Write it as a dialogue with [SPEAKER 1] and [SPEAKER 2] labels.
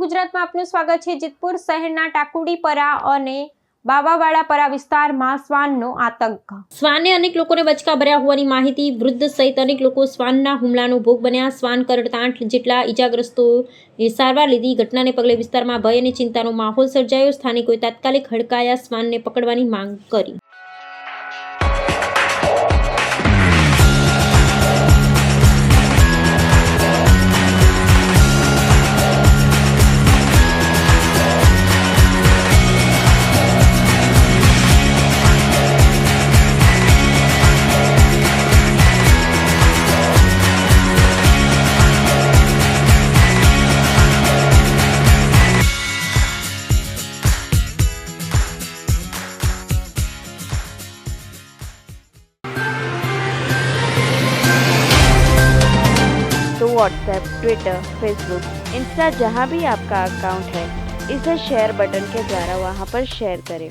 [SPEAKER 1] ગુજરાતમાં આપનું સ્વાગત છે। જેતપુર શહેરના ટાકુડીપરા અને બાવાવાડાપરા વિસ્તારમાં શ્વાનનો આતંક। શ્વાને અનેક લોકોને બચકા ભર્યા હોવાની માહિતી। વૃદ્ધ સહિત અનેક લોકો શ્વાનના હુમલાનો ભોગ બન્યા। શ્વાન કરડતા 8 જેટલા ઈજાગ્રસ્તોએ સારવાર લીધી। ઘટનાને પગલે વિસ્તારમાં ભય અને ચિંતાનો માહોલ સર્જાયો। સ્થાનિકોએ તાત્કાલિક હડકાયા શ્વાનને પકડવાની માંગ કરી।
[SPEAKER 2] तो व्हाट्सएप, ट्विटर, फेसबुक, इंस्टा जहाँ भी आपका अकाउंट है, इसे शेयर बटन के द्वारा वहाँ पर शेयर करें।